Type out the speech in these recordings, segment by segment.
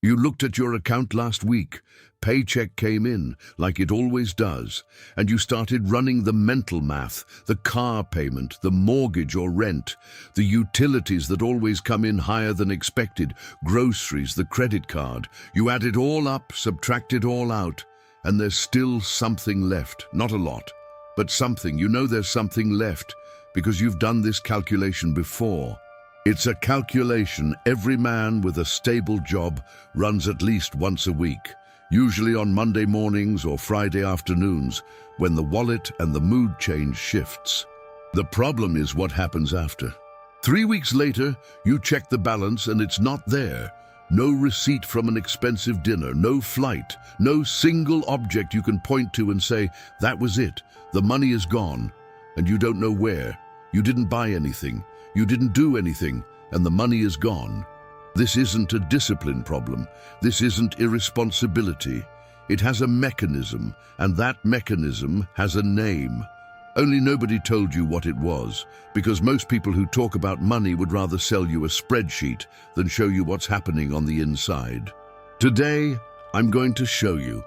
You looked at your account last week. Paycheck came in, like it always does, and you started running the mental math, the car payment, the mortgage or rent, the utilities that always come in higher than expected, groceries, the credit card. You add it all up, subtract it all out, and there's still something left. Not a lot, but something. You know there's something left because you've done this calculation before. It's a calculation every man with a stable job runs at least once a week, usually on Monday mornings or Friday afternoons, when the wallet and the mood change shifts. The problem is what happens after. 3 weeks later, you check the balance and it's not there. No receipt from an expensive dinner, no flight, no single object you can point to and say, that was it, the money is gone, and you don't know where. You didn't buy anything, you didn't do anything, and the money is gone. This isn't a discipline problem. This isn't irresponsibility. It has a mechanism, and that mechanism has a name. Only nobody told you what it was, because most people who talk about money would rather sell you a spreadsheet than show you what's happening on the inside. Today, I'm going to show you.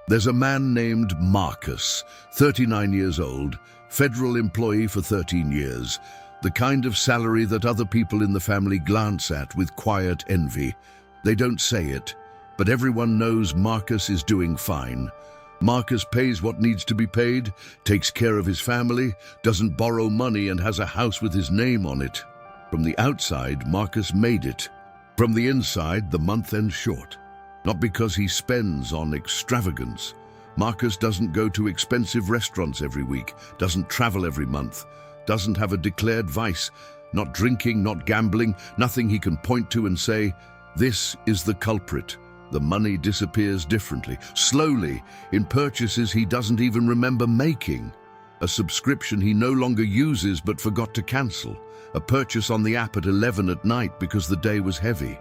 There's a man named Marcus, 39 years old, federal employee for 13 years, the kind of salary that other people in the family glance at with quiet envy. They don't say it, but everyone knows Marcus is doing fine. Marcus pays what needs to be paid, takes care of his family, doesn't borrow money, and has a house with his name on it. From the outside, Marcus made it. From the inside, the month ends short. Not because he spends on extravagance. Marcus doesn't go to expensive restaurants every week, doesn't travel every month, doesn't have a declared vice, not drinking, not gambling, nothing he can point to and say, this is the culprit. The money disappears differently, slowly, in purchases he doesn't even remember making. A subscription he no longer uses but forgot to cancel. A purchase on the app at 11 at night because the day was heavy.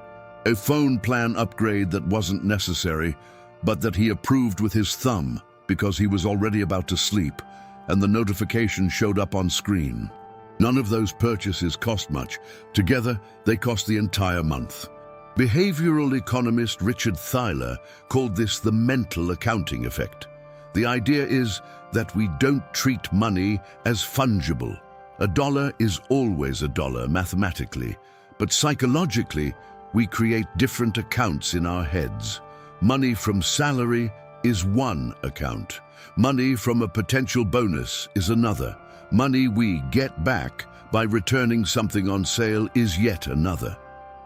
A phone plan upgrade that wasn't necessary, but that he approved with his thumb because he was already about to sleep, and the notification showed up on screen. None of those purchases cost much. Together, they cost the entire month. Behavioral economist Richard Thaler called this the mental accounting effect. The idea is that we don't treat money as fungible. A dollar is always a dollar mathematically, but psychologically, we create different accounts in our heads. Money from salary is one account. Money from a potential bonus is another. Money we get back by returning something on sale is yet another.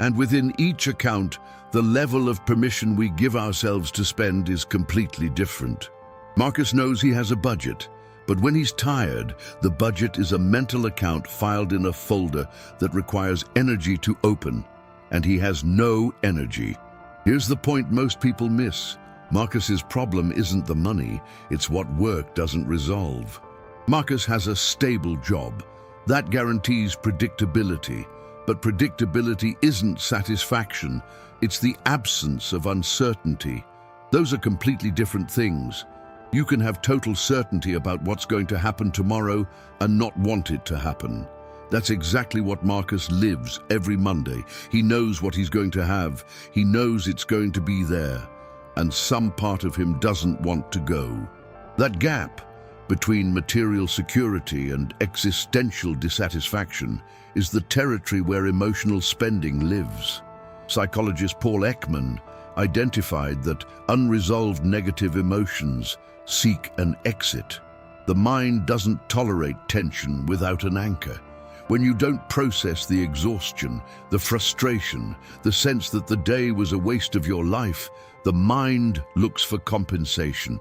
And within each account, the level of permission we give ourselves to spend is completely different. Marcus knows he has a budget, but when he's tired, the budget is a mental account filed in a folder that requires energy to open, and he has no energy. Here's the point most people miss. Marcus's problem isn't the money, it's what work doesn't resolve. Marcus has a stable job. That guarantees predictability. But predictability isn't satisfaction, it's the absence of uncertainty. Those are completely different things. You can have total certainty about what's going to happen tomorrow and not want it to happen. That's exactly what Marcus lives every Monday. He knows what he's going to have. He knows it's going to be there. And some part of him doesn't want to go. That gap between material security and existential dissatisfaction is the territory where emotional spending lives. Psychologist Paul Ekman identified that unresolved negative emotions seek an exit. The mind doesn't tolerate tension without an anchor. When you don't process the exhaustion, the frustration, the sense that the day was a waste of your life, the mind looks for compensation.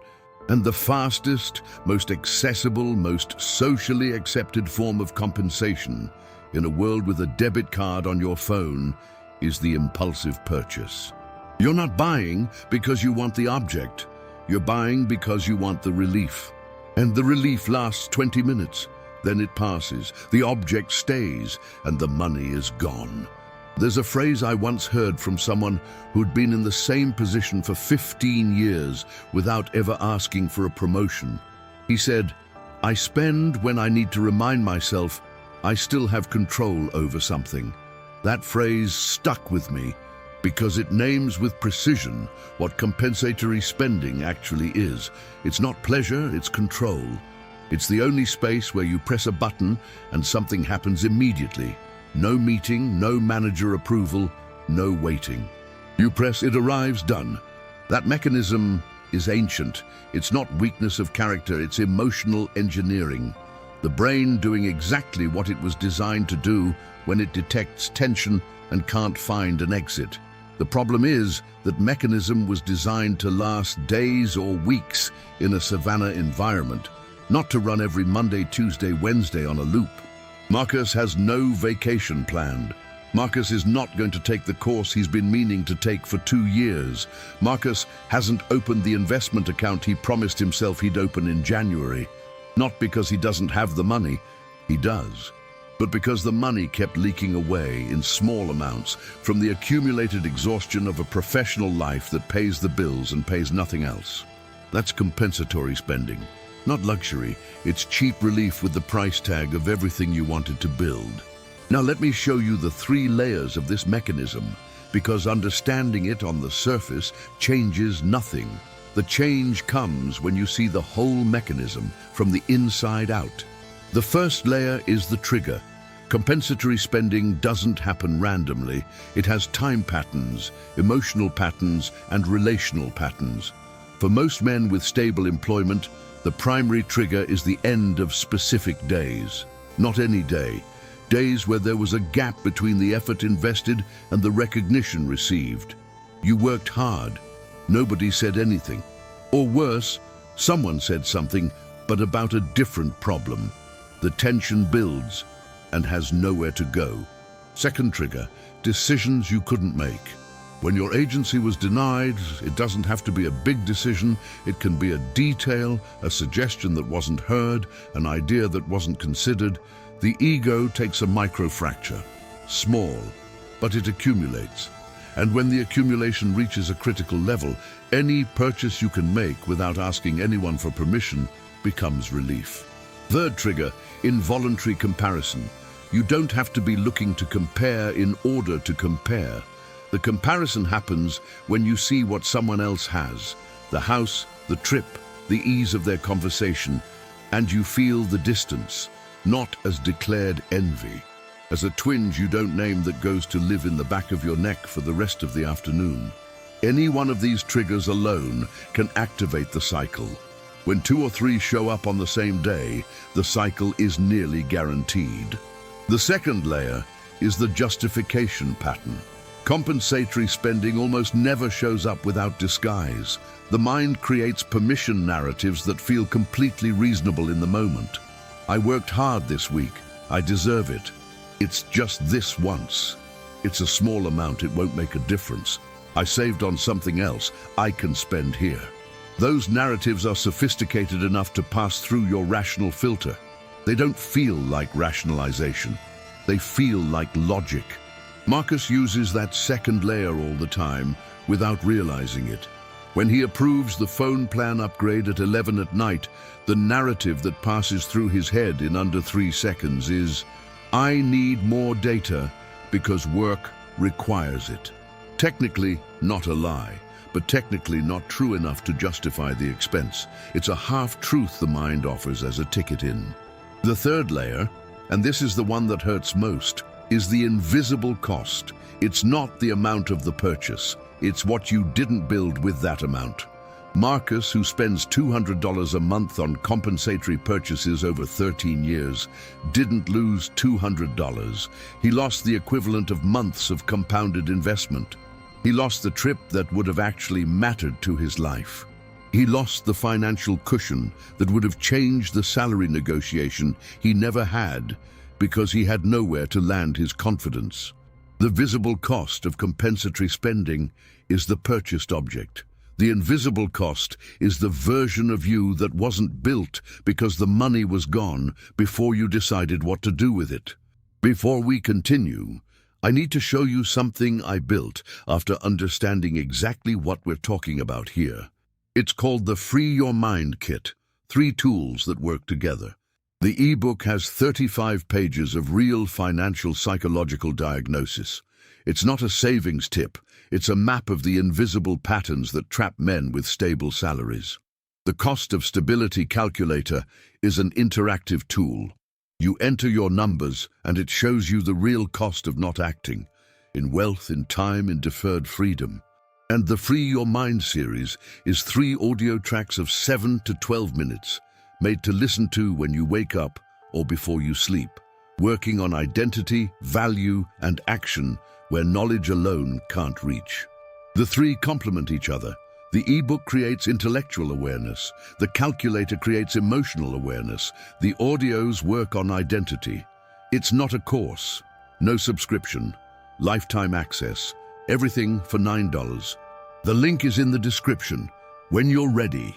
And the fastest, most accessible, most socially accepted form of compensation in a world with a debit card on your phone is the impulsive purchase. You're not buying because you want the object. You're buying because you want the relief. And the relief lasts 20 minutes. Then it passes, the object stays, and the money is gone. There's a phrase I once heard from someone who'd been in the same position for 15 years without ever asking for a promotion. He said, "I spend when I need to remind myself I still have control over something." That phrase stuck with me Because it names with precision what compensatory spending actually is. It's not pleasure, it's control. It's the only space where you press a button and something happens immediately. No meeting, no manager approval, no waiting. You press, it arrives, done. That mechanism is ancient. It's not weakness of character, it's emotional engineering. The brain doing exactly what it was designed to do when it detects tension and can't find an exit. The problem is that mechanism was designed to last days or weeks in a savanna environment, not to run every Monday, Tuesday, Wednesday on a loop. Marcus has no vacation planned. Marcus is not going to take the course he's been meaning to take for 2 years. Marcus hasn't opened the investment account he promised himself he'd open in January. Not because he doesn't have the money, he does, but because the money kept leaking away in small amounts from the accumulated exhaustion of a professional life that pays the bills and pays nothing else. That's compensatory spending, not luxury. It's cheap relief with the price tag of everything you wanted to build. Now let me show you the 3 layers of this mechanism, because understanding it on the surface changes nothing. The change comes when you see the whole mechanism from the inside out. The first layer is the trigger. Compensatory spending doesn't happen randomly. It has time patterns, emotional patterns, and relational patterns. For most men with stable employment, the primary trigger is the end of specific days. Not any day. Days where there was a gap between the effort invested and the recognition received. You worked hard. Nobody said anything. Or worse, someone said something, but about a different problem. The tension builds and has nowhere to go. Second trigger, decisions you couldn't make. When your agency was denied, it doesn't have to be a big decision. It can be a detail, a suggestion that wasn't heard, an idea that wasn't considered. The ego takes a microfracture. Small, but it accumulates. And when the accumulation reaches a critical level, any purchase you can make without asking anyone for permission becomes relief. Third trigger, involuntary comparison. You don't have to be looking to compare in order to compare. The comparison happens when you see what someone else has, the house, the trip, the ease of their conversation, and you feel the distance, not as declared envy, as a twinge you don't name that goes to live in the back of your neck for the rest of the afternoon. Any one of these triggers alone can activate the cycle. When 2 or 3 show up on the same day, the cycle is nearly guaranteed. The second layer is the justification pattern. Compensatory spending almost never shows up without disguise. The mind creates permission narratives that feel completely reasonable in the moment. I worked hard this week. I deserve it. It's just this once. It's a small amount, it won't make a difference. I saved on something else, I can spend here. Those narratives are sophisticated enough to pass through your rational filter. They don't feel like rationalization. They feel like logic. Marcus uses that second layer all the time without realizing it. When he approves the phone plan upgrade at 11 at night, the narrative that passes through his head in under 3 seconds is, I need more data because work requires it. Technically, not a lie, but technically not true enough to justify the expense. It's a half-truth the mind offers as a ticket in. The third layer, and this is the one that hurts most, is the invisible cost. It's not the amount of the purchase. It's what you didn't build with that amount. Marcus, who spends $200 a month on compensatory purchases over 13 years, didn't lose $200. He lost the equivalent of months of compounded investment. He lost the trip that would have actually mattered to his life. He lost the financial cushion that would have changed the salary negotiation he never had because he had nowhere to land his confidence. The visible cost of compensatory spending is the purchased object. The invisible cost is the version of you that wasn't built because the money was gone before you decided what to do with it. Before we continue, I need to show you something I built after understanding exactly what we're talking about here. It's called the Free Your Mind Kit, 3 tools that work together. The ebook has 35 pages of real financial psychological diagnosis. It's not a savings tip, It's a map of the invisible patterns that trap men with stable salaries. The cost of stability calculator is an interactive tool. You enter your numbers and it shows you the real cost of not acting, in wealth, in time, in deferred freedom. And the Free Your Mind series is 3 audio tracks of 7 to 12 minutes, made to listen to when you wake up or before you sleep, working on identity, value, and action where knowledge alone can't reach. The 3 complement each other. The ebook creates intellectual awareness, the calculator creates emotional awareness, the audios work on identity. It's not a course, no subscription, lifetime access, everything for $9. The link is in the description, when you're ready.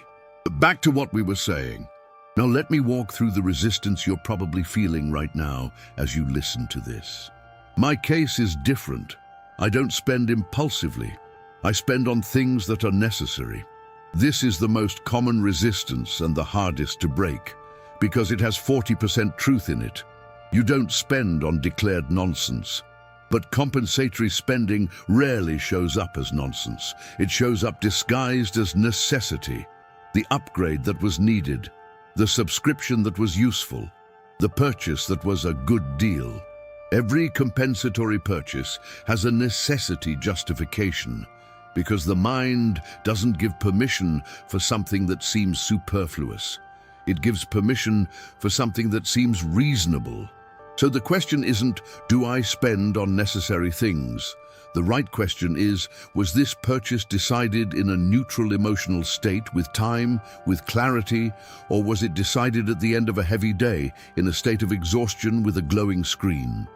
Back to what we were saying. Now let me walk through the resistance you're probably feeling right now as you listen to this. My case is different. I don't spend impulsively. I spend on things that are necessary. This is the most common resistance and the hardest to break, because it has 40% truth in it. You don't spend on declared nonsense. But compensatory spending rarely shows up as nonsense. It shows up disguised as necessity. The upgrade that was needed, the subscription that was useful, the purchase that was a good deal. Every compensatory purchase has a necessity justification, because the mind doesn't give permission for something that seems superfluous. It gives permission for something that seems reasonable. So the question isn't, do I spend on necessary things? The right question is, was this purchase decided in a neutral emotional state, with time, with clarity, or was it decided at the end of a heavy day, in a state of exhaustion with a glowing screen?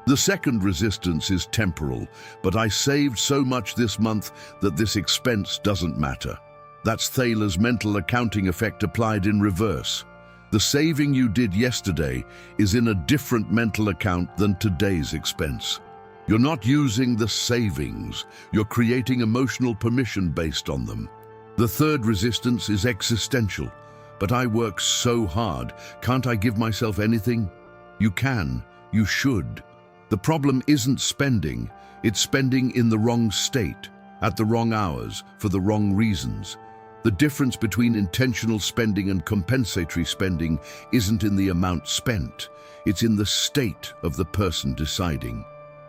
The second resistance is temporal, but I saved so much this month that this expense doesn't matter. That's Thaler's mental accounting effect applied in reverse. The saving you did yesterday is in a different mental account than today's expense. You're not using the savings, you're creating emotional permission based on them. The third resistance is existential. But I work so hard, can't I give myself anything? You can, you should. The problem isn't spending, it's spending in the wrong state, at the wrong hours, for the wrong reasons. The difference between intentional spending and compensatory spending isn't in the amount spent, it's in the state of the person deciding.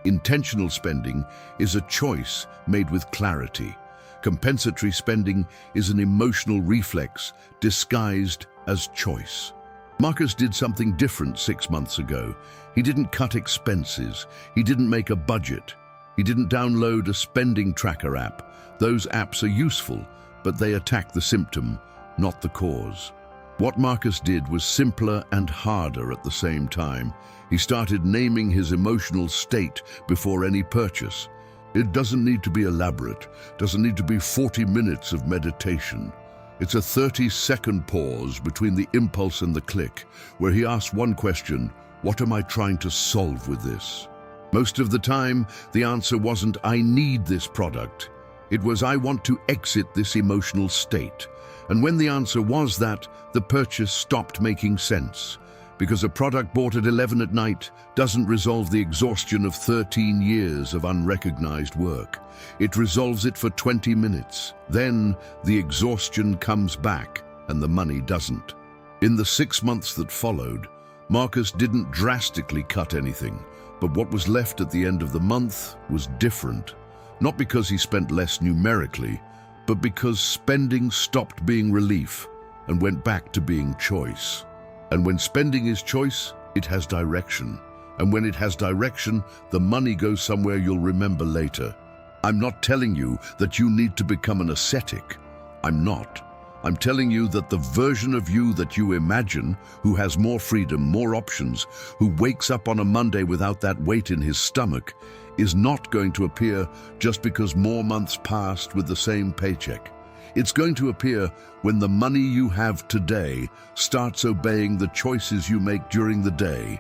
Intentional spending is a choice made with clarity. Compensatory spending is an emotional reflex disguised as choice. Marcus did something different 6 months ago. He didn't cut expenses. He didn't make a budget. He didn't download a spending tracker app. Those apps are useful, but they attack the symptom, not the cause. What Marcus did was simpler and harder at the same time. He started naming his emotional state before any purchase. It doesn't need to be elaborate, doesn't need to be 40 minutes of meditation. It's a 30-second pause between the impulse and the click, where he asks one question: what am I trying to solve with this? Most of the time, the answer wasn't, I need this product. It was, I want to exit this emotional state. And when the answer was that, the purchase stopped making sense. Because a product bought at 11 at night doesn't resolve the exhaustion of 13 years of unrecognized work. It resolves it for 20 minutes. Then the exhaustion comes back and the money doesn't. In the 6 months that followed, Marcus didn't drastically cut anything, but what was left at the end of the month was different. Not because he spent less numerically, but because spending stopped being relief and went back to being choice. And when spending is choice, it has direction. And when it has direction, the money goes somewhere you'll remember later. I'm not telling you that you need to become an ascetic. I'm not. I'm telling you that the version of you that you imagine, who has more freedom, more options, who wakes up on a Monday without that weight in his stomach, is not going to appear just because more months passed with the same paycheck. It's going to appear when the money you have today starts obeying the choices you make during the day,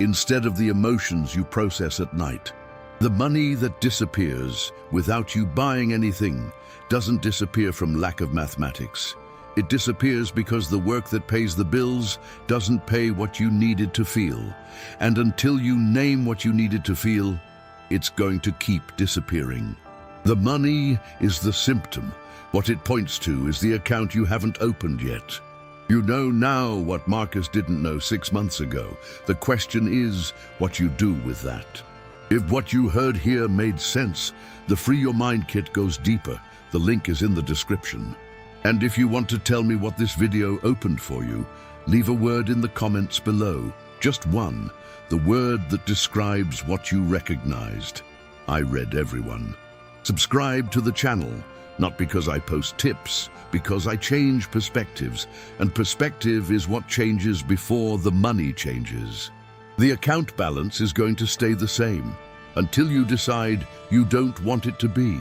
instead of the emotions you process at night. The money that disappears without you buying anything doesn't disappear from lack of mathematics. It disappears because the work that pays the bills doesn't pay what you needed to feel. And until you name what you needed to feel, it's going to keep disappearing. The money is the symptom. What it points to is the account you haven't opened yet. You know now what Marcus didn't know 6 months ago. The question is what you do with that. If what you heard here made sense, the Free Your Mind kit goes deeper. The link is in the description. And if you want to tell me what this video opened for you, leave a word in the comments below. Just one, the word that describes what you recognized. I read everyone. Subscribe to the channel, not because I post tips, because I change perspectives, and perspective is what changes before the money changes. The account balance is going to stay the same until you decide you don't want it to be.